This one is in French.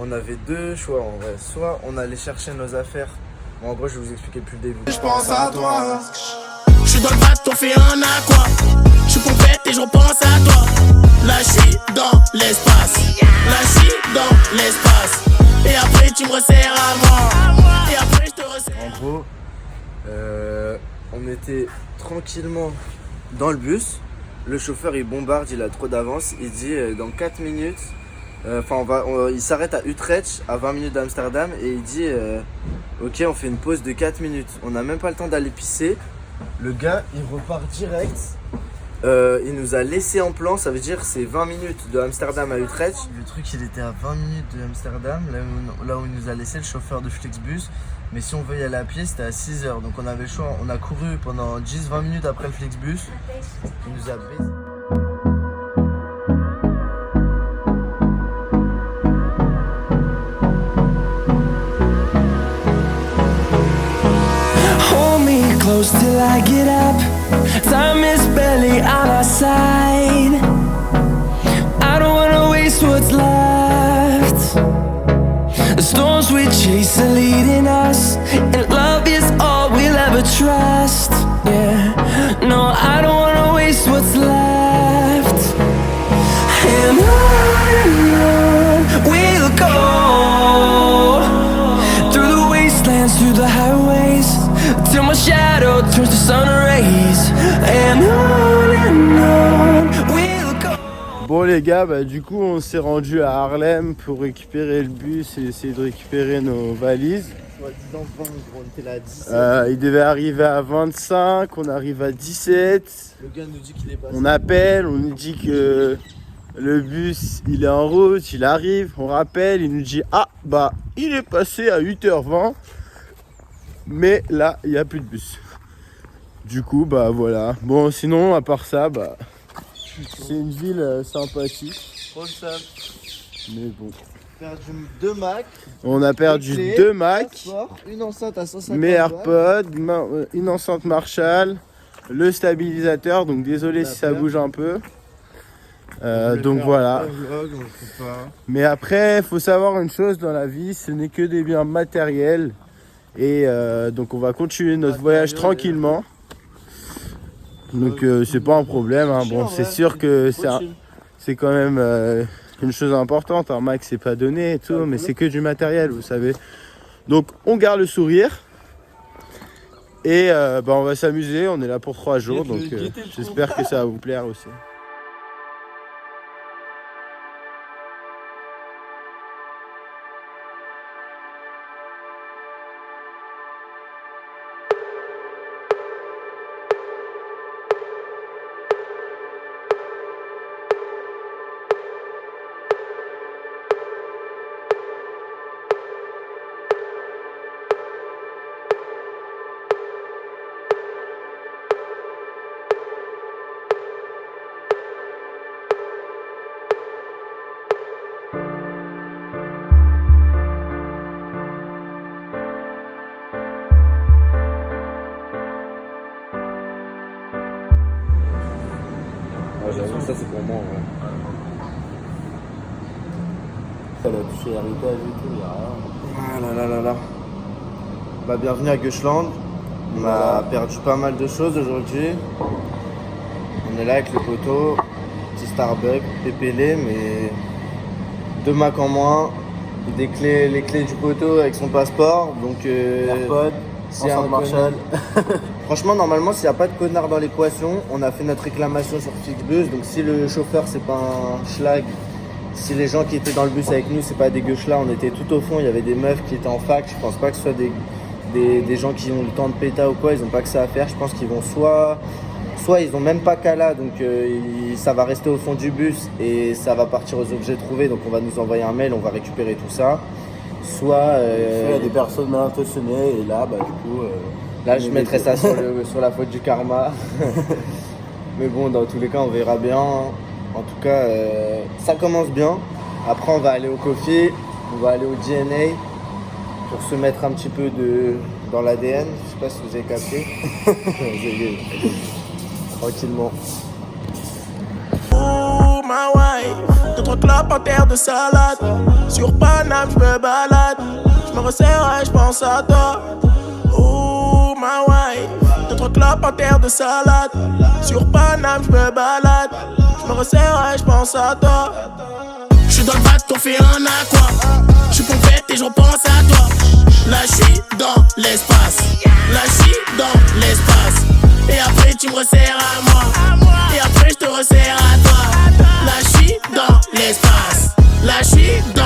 On avait deux choix en vrai. Soit on allait chercher nos affaires. Bon, en gros, je vais vous expliquer depuis le début. Je pense à toi. Je suis dans le bateau, on fait un aqua. Je suis pompette et je repense à toi. Là, je suis dans l'espace. Là, je suis dans l'espace. Et après, tu me resserres à moi. Et après, je te resserre. En gros, on était tranquillement dans le bus. Le chauffeur, il bombarde, il a trop d'avance. Il dit dans 4 minutes, il s'arrête à Utrecht, à 20 minutes d'Amsterdam. Et il dit, ok, on fait une pause de 4 minutes. On n'a même pas le temps d'aller pisser. Le gars, il repart direct. Il nous a laissé en plan, ça veut dire c'est 20 minutes de Amsterdam à Utrecht. Le truc, il était à 20 minutes de Amsterdam, là où il nous a laissé le chauffeur de Flixbus. Mais si on veut y aller à pied, c'était à 6 heures. Donc on avait le choix, on a couru pendant 10-20 minutes après le Flixbus. Il nous a baisé. Hold me close till I get up. Time is barely on our side. I don't wanna waste what's left. The storms we chase are leading us, and love is all we'll ever trust. Yeah, no, I don't wanna waste what's left. And on we'll go, through the wastelands, through the highways, till my shadow turns to sun rays. And on we'll go. Bon les gars, du coup on s'est rendu à Haarlem pour récupérer le bus et essayer de récupérer nos valises. Soi-disant 20, gros, on était là à 17. Il devait arriver à 25, on arrive à 17. Le gars nous dit qu'il est passé. On appelle, on nous dit que le bus il est en route, il arrive. On rappelle, il nous dit il est passé à 8h20. Mais là, il n'y a plus de bus. Du coup, voilà. Bon, sinon, à part ça, c'est une ville sympathique. Trop le seum. Mais bon. Perdu 2 Mac. On a perdu clés, 2 Mac, passeport, une enceinte à 150 mes balles. AirPods, une enceinte Marshall, le stabilisateur. Donc désolé si ça bouge un peu. Donc voilà. Vlog, on le fait pas. Mais après, faut savoir une chose dans la vie, ce n'est que des biens matériels. Et donc on va continuer notre voyage tranquillement. Donc c'est pas un problème. Hein. Bon, c'est sûr que c'est quand même une chose importante. Un Mac c'est pas donné et tout, mais c'est que du matériel, vous savez. Donc on garde le sourire. Et on va s'amuser. On est là pour 3 jours, donc j'espère que ça va vous plaire aussi. J'avoue, ça c'est pour moi. Ouais. Elle a touché l'héritage et tout, il y a rien. Ah là. Bienvenue à Gushland. On a perdu pas mal de choses aujourd'hui. On est là avec le poteau, petit Starbucks, pépélé, mais 2 Mac en moins, les clés du poteau avec son passeport. Donc AirPods, enceinte Marshall. Franchement, normalement, s'il n'y a pas de connard dans l'équation, on a fait notre réclamation sur Flixbus. Donc si le chauffeur c'est pas un schlag, si les gens qui étaient dans le bus avec nous c'est pas des gueuches là, on était tout au fond, il y avait des meufs qui étaient en fac. Je pense pas que ce soit des gens qui ont le temps de péta ou quoi, ils ont pas que ça à faire. Je pense qu'ils vont soit ils ont même pas qu'à là, donc ça va rester au fond du bus et ça va partir aux objets trouvés. Donc on va nous envoyer un mail, on va récupérer tout ça. Soit il y a des personnes mal intentionnées et là du coup là je mettrais ça sur la faute du karma. Mais bon, dans tous les cas on verra bien. En tout cas ça commence bien. Après on va aller au coffee, on va aller au DNA pour se mettre un petit peu dans l'ADN. Je sais pas si vous avez capté. Tranquillement. Oh, my wife. D'autres clopes en terre de salade. Sur Paname, j'me balade. J'me resserre et j'pense à toi. Oh ma wife. D'autres clopes en terre de salade. Sur Paname, j'me balade. J'me resserre et j'pense à toi. J'suis dans le bac, on fait un aqua. J'suis pompette et j'repense à toi. Là j'suis dans l'espace. Là j'suis dans l'espace. Et après tu me resserres à moi. Et après j'te resserre à toi. Là j'suis dans l'espace. Là j'suis